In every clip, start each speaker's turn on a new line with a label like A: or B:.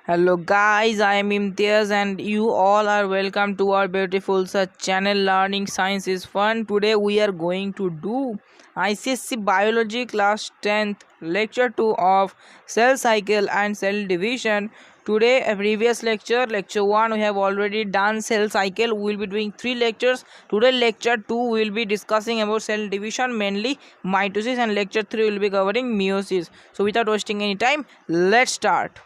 A: Hello guys, I am Imtiaz and you all are welcome to our beautiful such channel Learning Science is Fun. Today we are going to do ICSE Biology class 10th lecture 2 of cell cycle and cell division. Today a previous lecture 1 we have already done cell cycle. We will be doing 3 lectures. Today lecture 2 we will be discussing about cell division, mainly mitosis, and lecture 3 will be covering meiosis. So without wasting any time, let's start.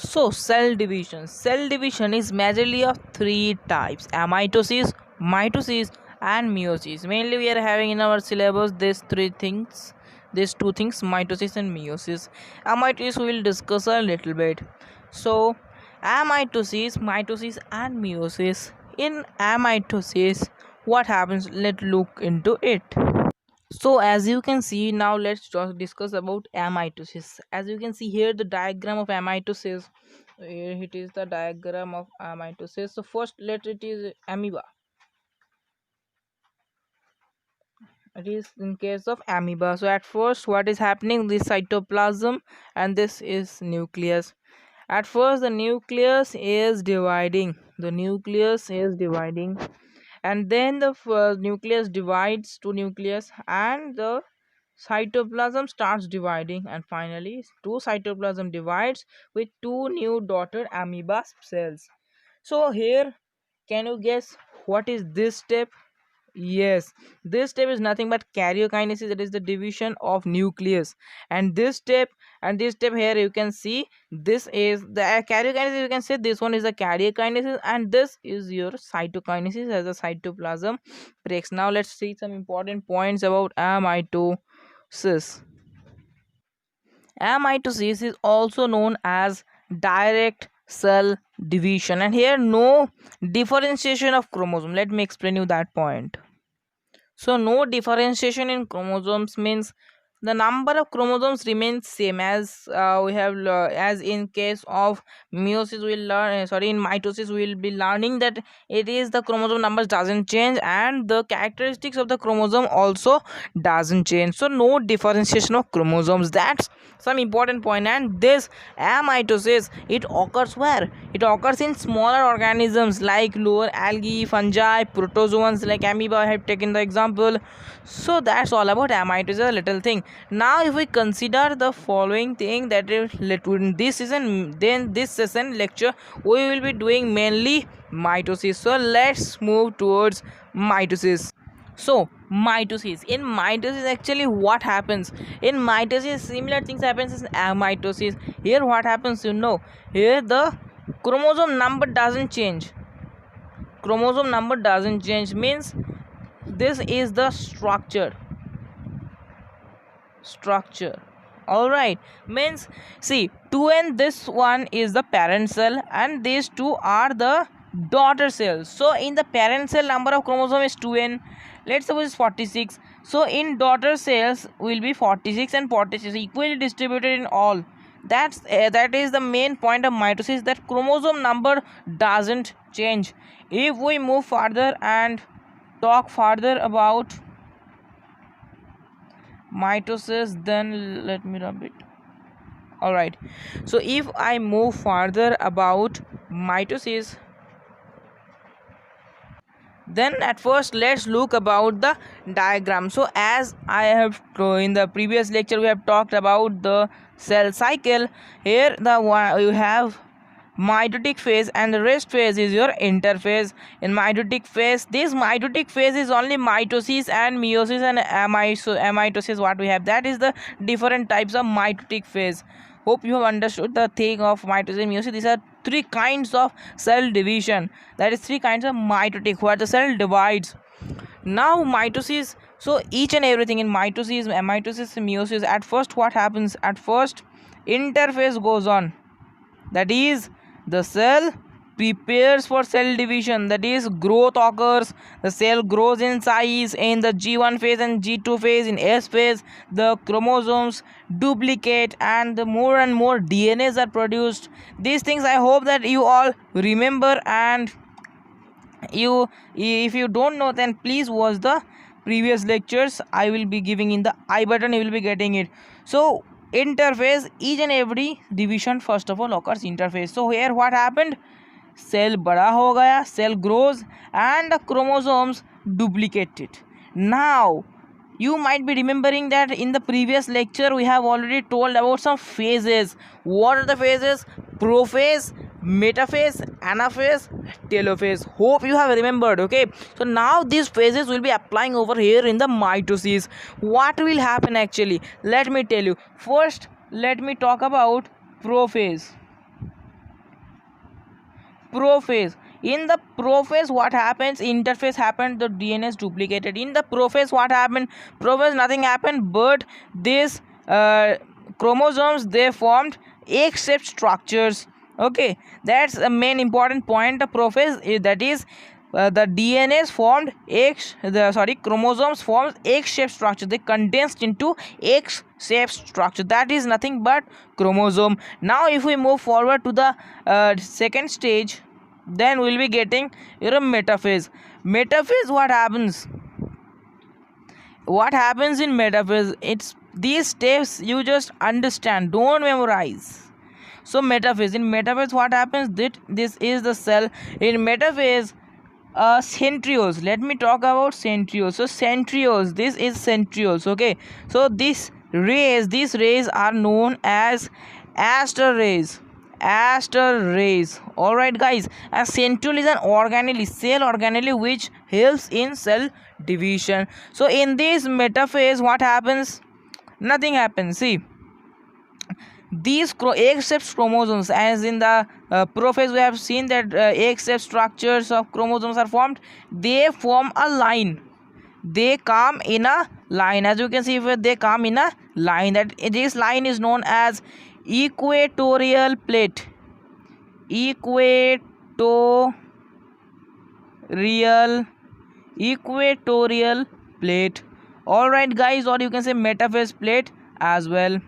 A: So cell division. Cell division is majorly of three types: amitosis, mitosis, and meiosis. Mainly we are having in our syllabus these three things, these two things, mitosis and meiosis. Amitosis we will discuss a little bit. So amitosis, mitosis, and meiosis. In amitosis, what happens? Let's look into it. So as you can see, now let's just discuss about amitosis. As you can see here, the diagram of amitosis. Here it is the diagram of amitosis. So first let it is amoeba. It is in case of amoeba. So at first what is happening, this cytoplasm and this is nucleus. At first the nucleus is dividing. And then the nucleus divides to nucleus, and the cytoplasm starts dividing, and finally two cytoplasm divides with two new daughter amoeba cells. So here, can you guess what is this step? Yes, this step is nothing but karyokinesis, that is the division of nucleus. And this step here you can see, this is the karyokinesis. You can say this one is the karyokinesis, and this is your cytokinesis as the cytoplasm breaks. Now let's see some important points about amitosis. Mitosis is also known as direct cell division, and here no differentiation of chromosome. Let me explain you that point. So no differentiation in chromosomes means the number of chromosomes remains same as we have as in case of meiosis. We'll learn, sorry, in mitosis we will be learning that it is the chromosome numbers doesn't change, and the characteristics of the chromosome also doesn't change. So no differentiation of chromosomes, that's some important point. And this amitosis, it occurs where? It occurs in smaller organisms like lower algae, fungi, protozoans like amoeba. I have taken the example. So that's all about amitosis, a little thing. Now if we consider the following thing, that is this season, then this session lecture we will be doing mainly mitosis. So let's move towards mitosis. So mitosis, in mitosis actually what happens, in mitosis similar things happens in amitosis. Here what happens, here the chromosome number doesn't change. Chromosome number doesn't change means this is the structure. All right, means see 2n, this one is the parent cell and these two are the daughter cells. So in the parent cell number of chromosome is 2n, let's suppose it's 46. So in daughter cells will be 46 and 46 equally distributed in all. That is the main point of mitosis, that chromosome number doesn't change. If we move further and talk further about mitosis, then let me rub it. All right, so if I move further about mitosis, then at first let's look about the diagram. So as I have in the previous lecture we have talked about the cell cycle. Here the one you have mitotic phase, and the rest phase is your interphase. In mitotic phase, this mitotic phase is only mitosis and meiosis and amitosis. What we have, that is the different types of mitotic phase. Hope you have understood the thing of mitosis and meiosis. These are three kinds of cell division, that is three kinds of mitotic where the cell divides. Now mitosis, so each and everything in mitosis, amitosis, meiosis, at first what happens, at first interphase goes on, that is the cell prepares for cell division, that is growth occurs. The cell grows in size in the G1 phase and G2 phase. In S phase the chromosomes duplicate and the more and more DNAs are produced. These things I hope that you all remember, and you, if you don't know, then please watch the previous lectures. I will be giving in the I button, you will be getting it. So interphase, each and every division first of all occurs interphase. So here what happened, cell bada ho gaya, cell grows and the chromosomes duplicated. Now you might be remembering that in the previous lecture we have already told about some phases. What are the phases? Prophase, metaphase, anaphase, telophase. Hope you have remembered. Okay, so now these phases will be applying over here in the mitosis. What will happen actually? Let me tell you. First, let me talk about prophase. Prophase. In the prophase, what happens? Interphase happened, the DNA is duplicated. In the prophase, what happened? Prophase, nothing happened, but these chromosomes, they formed egg-shaped structures. Okay, that's a main important point. The prophase, that is the DNA formed chromosomes formed egg-shaped structure. They condensed into egg-shaped structure. That is nothing but chromosome. Now if we move forward to the second stage, then we'll be getting metaphase. Metaphase, what happens? What happens in metaphase? It's these steps you just understand, don't memorize. So metaphase, in metaphase what happens? This is the cell. In metaphase, centrioles, let me talk about centrioles. So centrioles, this is centrioles. Okay, so these rays are known as aster rays. All right guys, a centriole is an organelle, cell organelle, which helps in cell division. So in this metaphase, what happens? Nothing happens. See, these egg-shaped chromosomes, as in the prophase we have seen that egg-shaped structures of chromosomes are formed. They form a line. They come in a line. As you can see, if they come in a line, that this line is known as equatorial plate. Equatorial plate. All right guys, or you can say metaphase plate as well.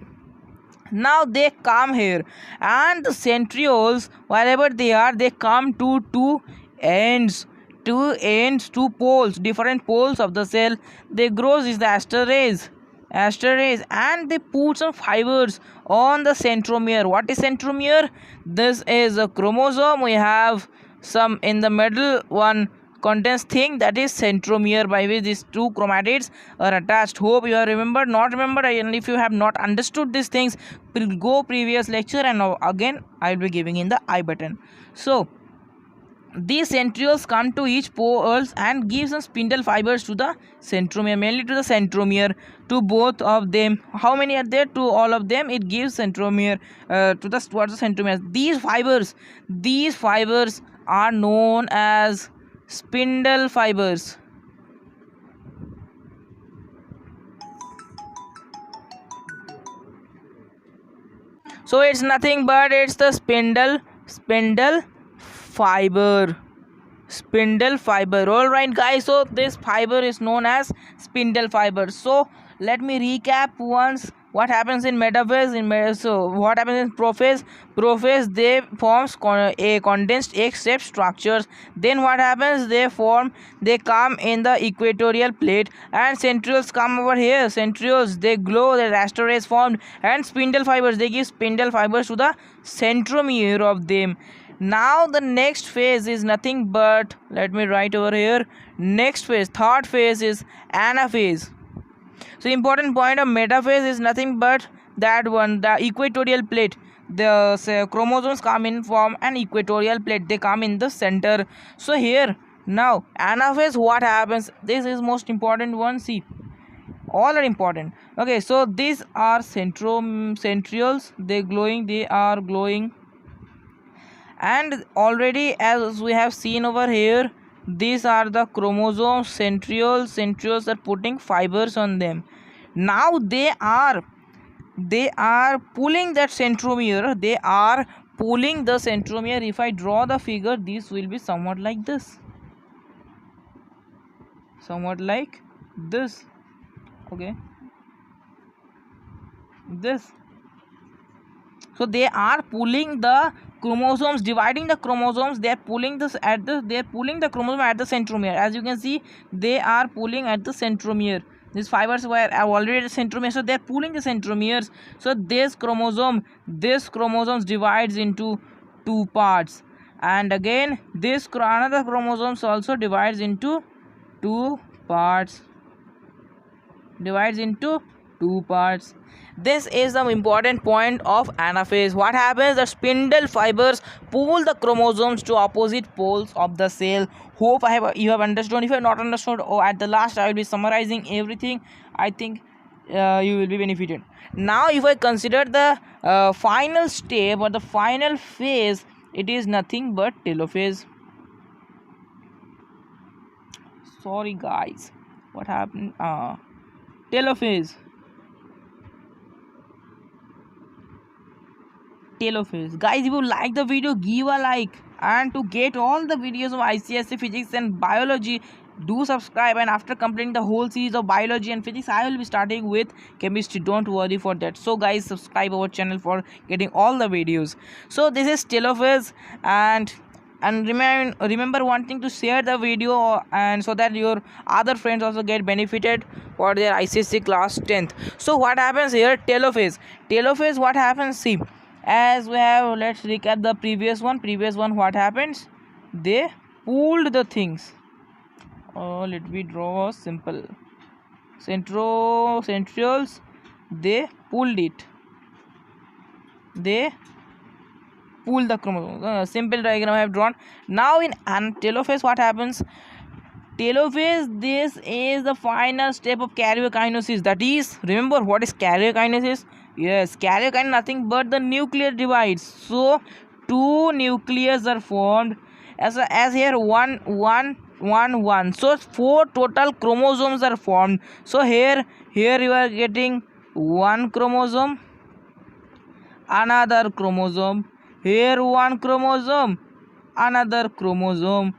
A: Now they come here, and the centrioles, wherever they are, they come to two poles, different poles of the cell. They grows is the aster rays, and they put some fibers on the centromere. What is centromere? This is a chromosome. We have some in the middle one contains thing, that is centromere, by which these two chromatids are attached. Hope you have remembered. Not remembered, and if you have not understood these things, go previous lecture, and again I will be giving in the I button. So these centrioles come to each poles and give some spindle fibers to the centromere, mainly to the centromere, to both of them. How many are there? To all of them it gives centromere towards the centromere. These fibers are known as spindle fibers. So it's nothing but it's the spindle fiber. All right guys, so this fiber is known as spindle fiber. So let me recap once what happens in metaphase. So what happens in prophase, they forms a condensed egg-shaped structures. Then what happens? They come in the equatorial plate, and centrioles come over here. Centrioles, they glow, the aster rays formed, and spindle fibers, they give spindle fibers to the centromere of them. Now the next phase is nothing but, let me write over here, next phase, third phase is anaphase. So important point of metaphase is nothing but that one, the equatorial plate. The chromosomes come in from an equatorial plate, they come in the center. So here now anaphase, what happens? This is most important one. See, all are important. Okay, so these are centrioles, they are glowing, and already as we have seen over here, these are the chromosomes. Centrioles are putting fibers on them. Now they are pulling that centromere. They are pulling the centromere. If I draw the figure, this will be somewhat like this, okay, this. So they are pulling the chromosomes, dividing the chromosomes. They are pulling the chromosome at the centromere. As you can see, they are pulling at the centromere. these fibers were already the centromere, so they're pulling the centromeres. So this chromosomes divides into two parts, and again this another chromosomes also divides into two parts. This is the important point of anaphase. What happens? The spindle fibers pull the chromosomes to opposite poles of the cell. Hope you have understood. If you have not understood, at the last I will be summarizing everything. I think you will be benefited. Now if I consider the final step or the final phase, it is nothing but telophase. Sorry guys, what happened? Telophase. Guys, if you like the video, give a like, and to get all the videos of icse, physics and biology, do subscribe. And after completing the whole series of biology and physics, I will be starting with chemistry. Don't worry for that. So guys, subscribe our channel for getting all the videos. So this is telophase, and remember wanting to share the video, and so that your other friends also get benefited for their ICSE class 10th. So what happens here? Telophase, what happens? See, as we have, let's recap the previous one. What happens? They pulled the things. Let me draw a simple centrioles. They pulled it. They pull the chromosome. Simple diagram I have drawn. Now in telophase, what happens? Telophase, this is the final step of karyokinesis. That is, remember what is karyokinesis? Yes, karyokinesis nothing but the nuclear divides. So two nucleus are formed as here 1 1 1 1. So 4 total chromosomes are formed. So here you are getting one chromosome, another chromosome, here one chromosome, another chromosome.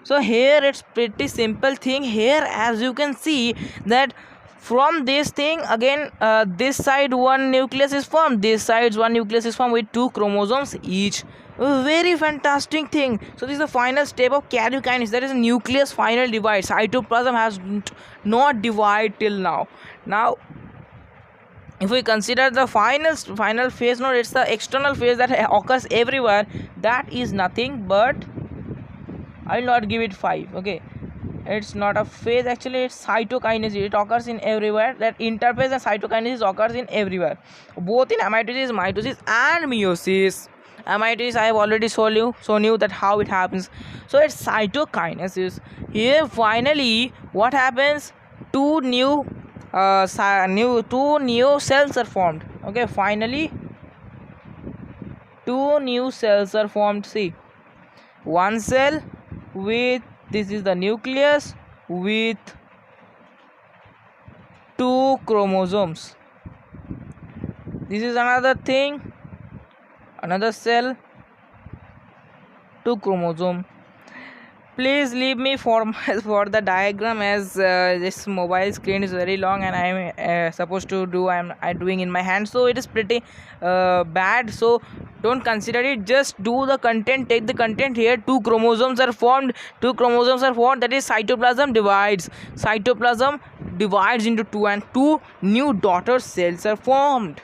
A: So here it's pretty simple thing. Here as you can see that from this thing again, this side one nucleus is formed, this side one nucleus is formed with 2 chromosomes each. A very fantastic thing. So this is the final step of karyokinesis. That is nucleus final divide. Cytoplasm has not divided till now. Now if we consider the final phase, no, it's the external phase that occurs everywhere. That is nothing but, I will not give it 5. Okay, it's not a phase, actually it's cytokinesis. It occurs in everywhere. That interphase and cytokinesis occurs in everywhere, both in mitosis, and meiosis. Mitosis I have already shown you that how it happens. So it's cytokinesis. Here finally what happens? Two new cells are formed. Okay, finally 2 new cells are formed. See, one cell with, this is the nucleus with 2 chromosomes. This is another thing, another cell, 2 chromosome. Please leave me for the diagram, as this mobile screen is very long and I am supposed to do, I'm doing in my hand, so it is pretty bad. So don't consider it, just do the content, take the content. Here 2 chromosomes are formed, that is cytoplasm divides into 2, and 2 new daughter cells are formed.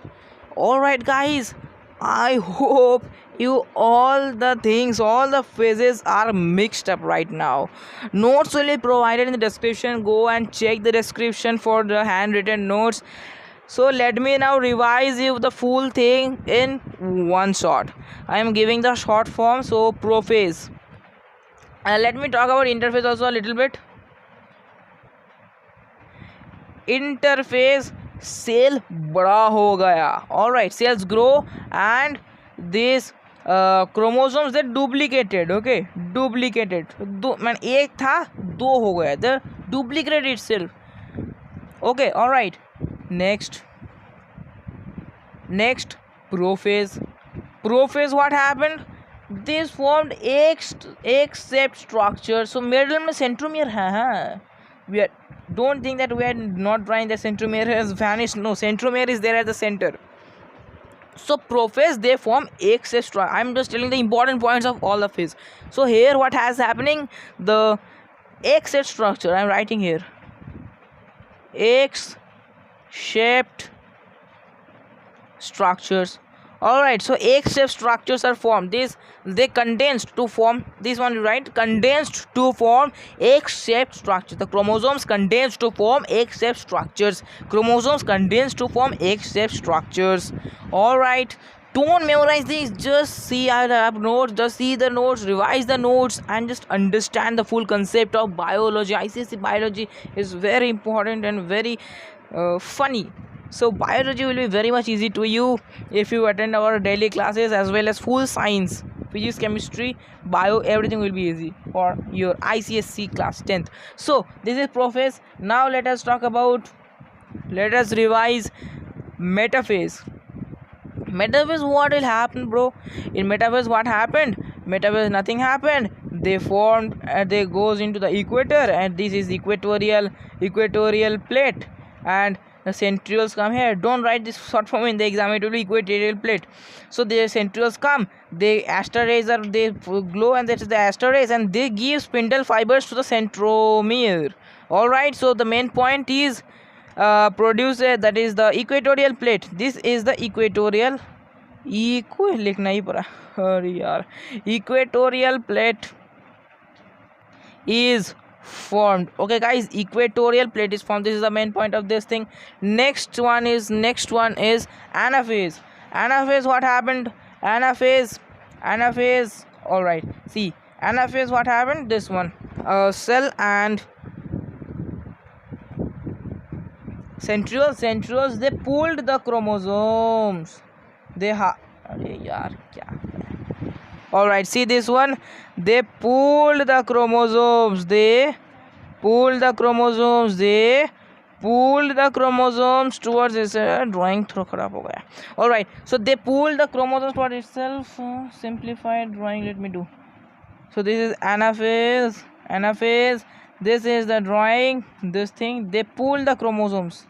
A: Alright guys, I hope you all the phases are mixed up right now. Notes will be provided in the description. Go and check the description for the handwritten notes. So let me now revise you the full thing in one shot. I am giving the short form. So prophase, let me talk about interphase also a little bit. Interphase, cell बड़ा हो गया. Alright, cells grow and this chromosomes they duplicated. Okay, duplicated. Man, एक था दो हो गया. The duplicated itself. Okay, alright. Next, prophase. What happened? This formed egg-shaped structure. So middle में centromere है. We are, don't think that we are not drawing the centromere has vanished. No, centromere is there at the center. So prophase, they form egg-shaped structure. I'm just telling the important points of all the phase. So here what has happening? The egg-shaped structure I'm writing here. X shaped structures. Alright, so X-shaped structures are formed. They condensed to form this one, right? Condensed to form X-shaped structures. The chromosomes condensed to form X-shaped structures. Chromosomes condensed to form X-shaped structures. Alright, don't memorize these. Just see I have notes. Just see the notes, revise the notes, and just understand the full concept of biology. ICSE biology is very important and very funny. So biology will be very much easy to you if you attend our daily classes as well as full science, physics, chemistry, bio, everything will be easy for your ICSE class 10th. So this is Profess. Now let us revise metaphase. Metaphase, what will happen, bro? In metaphase, what happened? Metaphase, nothing happened. They formed, they goes into the equator, and this is equatorial plate, and the centrioles come here. Don't write this short form in the exam, it will be equatorial plate. So the centrioles come, they asteroids are, they glow, and that is the asteroids, and they give spindle fibers to the centromere. Alright, so the main point is producer, that is the equatorial plate. This is the equatorial equatorial plate is formed. Okay guys, equatorial plate is formed. This is the main point of this thing. Next one is anaphase. Anaphase, what happened? Anaphase, all right, see, anaphase, what happened? This one, cell and centrioles, they pulled the chromosomes. Alright, see this one, they pulled the chromosomes. Towards this drawing throw kharab ho gaya. Alright, so they pulled the chromosomes towards itself. Simplified drawing, let me do. So this is anaphase. This is the drawing, this thing. They pulled the chromosomes.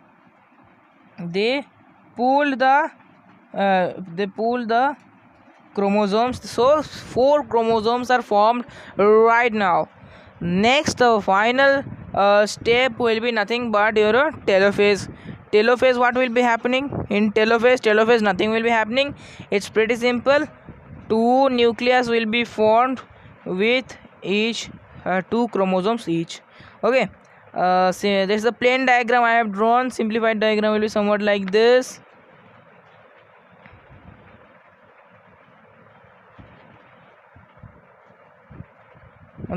A: They pulled the chromosomes. So 4 chromosomes are formed right now. Next, the final step will be nothing but your telophase. Telophase, what will be happening in telophase? Nothing will be happening. It's pretty simple. 2 nucleus will be formed with each 2 chromosomes each. Okay, see, this is the plain diagram I have drawn. Simplified diagram will be somewhat like this.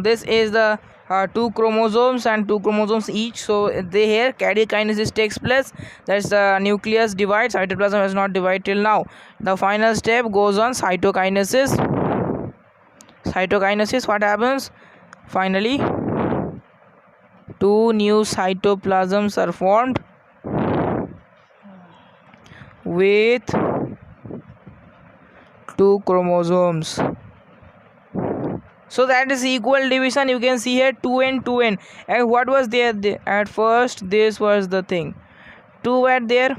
A: This is the 2 chromosomes and 2 chromosomes each. So they here cytokinesis takes place. That's the nucleus divides. Cytoplasm has not divided till now. The final step goes on cytokinesis. What happens? Finally 2 new cytoplasms are formed with 2 chromosomes. So that is equal division. You can see here 2n 2n. And what was there at first? This was the thing. 2 were there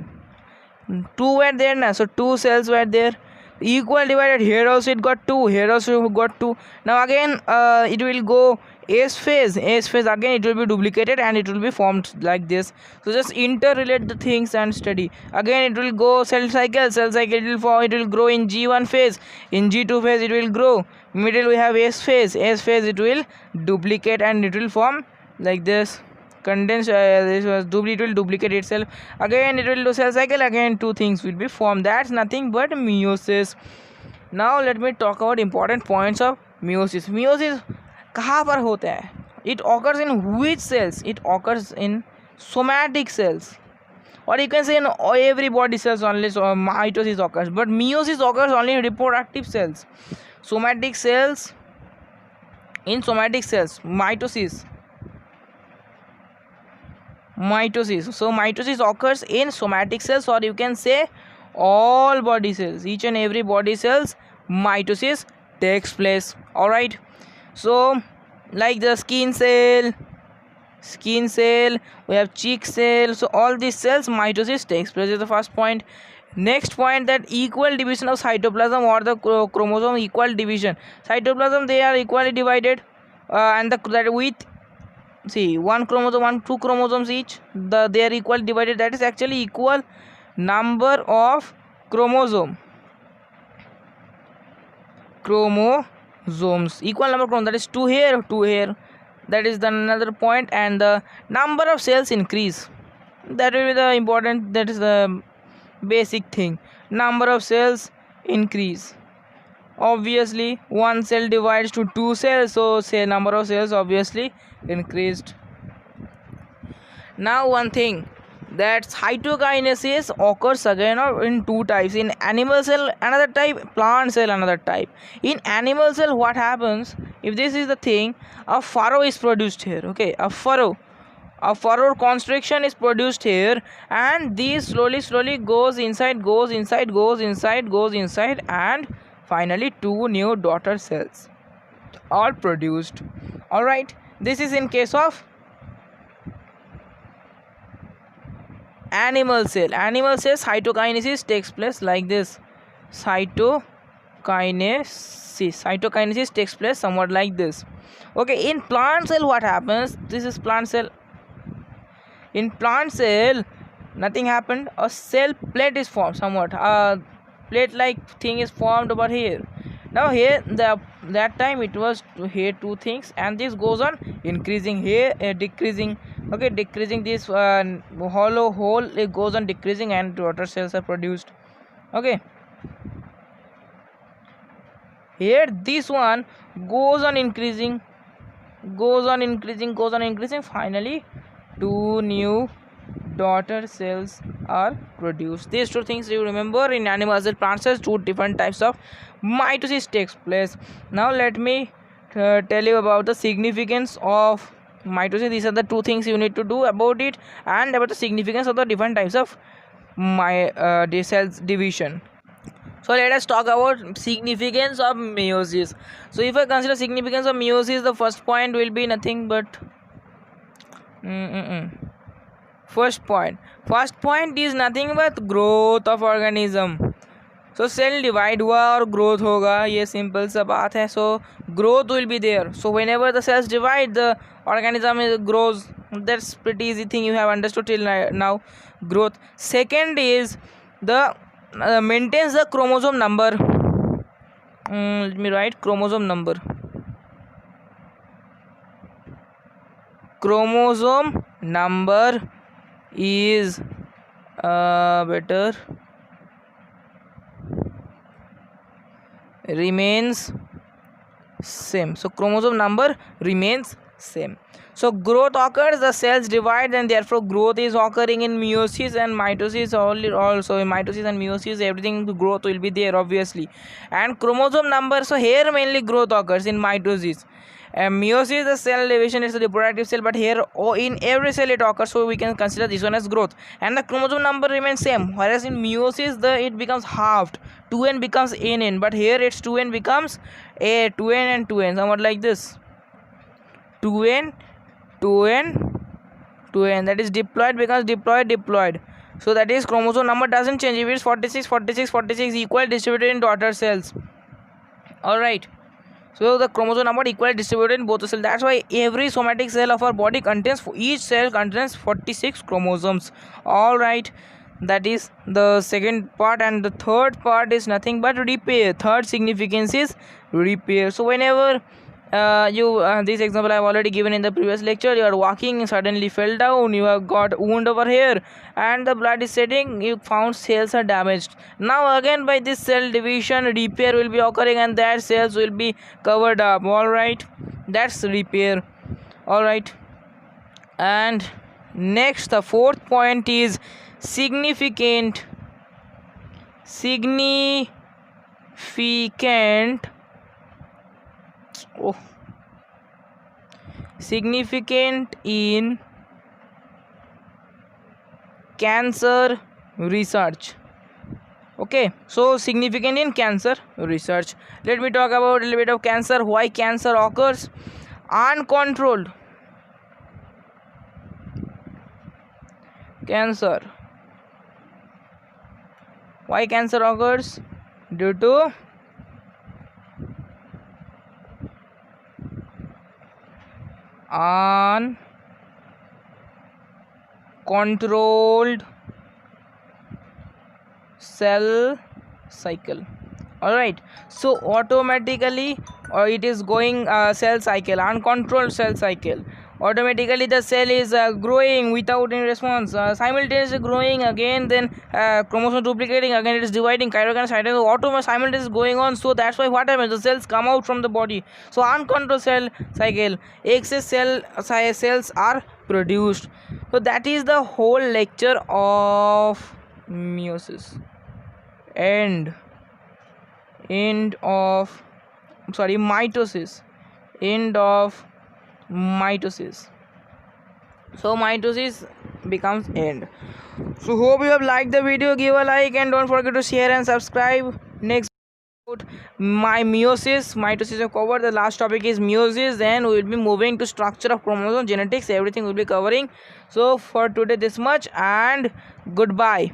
A: now. So 2 cells were there. Equal divided. Here also it got 2. Here also got 2. Now again it will go S phase. Again it will be duplicated and it will be formed like this. So just interrelate the things and study. Again it will go cell cycle. It will grow in G1 phase. In G2 phase it will grow. Middle we have S phase. It will duplicate and it will form like this. Condense it will duplicate itself. Again it will do cell cycle. Again 2 things will be formed. That's nothing but meiosis. Now let me talk about important points of meiosis. Meiosis कहाँ पर होता है? It occurs in which cells? It occurs in somatic cells, or you can say in every body cells only. So mitosis occurs, but meiosis occurs only in reproductive cells. Somatic cells, in somatic cells, mitosis. So mitosis occurs in somatic cells, or you can say all body cells, each and every body cells, mitosis takes place. All right. So like the skin cell, we have cheek cell. So all these cells, mitosis takes place is the first point. Next point, that equal division of cytoplasm or the chromosome equal division. Cytoplasm, they are equally divided and that with see, one chromosome, two chromosomes each, they are equal divided, that is actually equal number of chromosomes, equal number of chromosomes, that is two here, that is the another point. And the number of cells increase, that will be the important, that is the basic thing. Number of cells increase, obviously one cell divides to two cells, so say number of cells obviously increased. Now one thing, that cytokinesis occurs again or in two types, in animal cell another type, plant cell another type. In animal cell what happens, if this is the thing, a furrow is produced here, okay, a furrow constriction is produced here, and this slowly goes inside, and finally two new daughter cells are produced. All right, this is in case of animal cell. Cytokinesis takes place like this. Cytokinesis takes place somewhat like this. Okay, in plant cell what happens, this is plant cell. In plant cell nothing happened, a cell plate is formed, somewhat a plate like thing is formed over here. Now here that time it was here two things, and this goes on increasing here, decreasing, okay, decreasing, this hollow hole, it goes on decreasing and daughter cells are produced. Okay, here this one goes on increasing, finally two new daughter cells are produced. These two things you remember, in animal cell, plant cells, two different types of mitosis takes place. Now let me tell you about the significance of mitosis. These are the two things you need to do about it, and about the significance of the different types of cells division. So let us talk about significance of meiosis. So if I consider significance of meiosis, the first point will be nothing but first point is nothing but growth of organism. So cell divide हुआ और growth होगा, ये simple सा बात है. So growth will be there. So whenever the cells divide, the organism grows. That's pretty easy thing you have understood till now. Growth. Second is the maintains the chromosome number. Let me write chromosome number. Chromosome number is better, remains same. So chromosome number remains same. So growth occurs, the cells divide, and therefore growth is occurring in meiosis and mitosis. Also in mitosis and meiosis, everything growth will be there obviously. And chromosome number, so here mainly growth occurs in mitosis. Meiosis, the cell division, is a reproductive cell, but here in every cell it occurs, so we can consider this one as growth. And the chromosome number remains same, whereas in meiosis it becomes halved, 2n becomes nn, but here it's 2n becomes 2n and 2n, somewhat like this, 2n, that is diploid becomes diploid. So that is chromosome number doesn't change. If it's 46 equal distributed in daughter cells. Alright, so the chromosome number equally distributed in both the cells. That's why every somatic cell of our body contains, each cell contains 46 chromosomes. Alright, that is the second part. And the third part is nothing but repair. Third significance is repair. So whenever this example I have already given in the previous lecture, you are walking, suddenly fell down, you have got wound over here, and the blood is setting, you found cells are damaged. Now again by this cell division, repair will be occurring, and that cells will be covered up. Alright, that's repair. Alright, and next the fourth point is significant in cancer research. Okay, so significant in cancer research. Let me talk about a little bit of cancer. Why cancer occurs? Uncontrolled cancer. Why cancer occurs? Due to uncontrolled controlled cell cycle. All right, so automatically it is going cell cycle, uncontrolled cell cycle. Automatically the cell is growing without any response, simultaneously growing again, then chromosome duplicating again, it is dividing, chirokin cytokinesis auto simultaneously going on. So that's why what happens, the cells come out from the body. So uncontrolled cell cycle, excess cells are produced. So that is the whole lecture of meiosis. Mitosis. End of mitosis. So mitosis becomes end. So hope you have liked the video. Give a like and don't forget to share and subscribe. Next, my mitosis have covered. The last topic is meiosis. Then we will be moving to structure of chromosome, genetics, everything will be covering. So for today this much, and goodbye.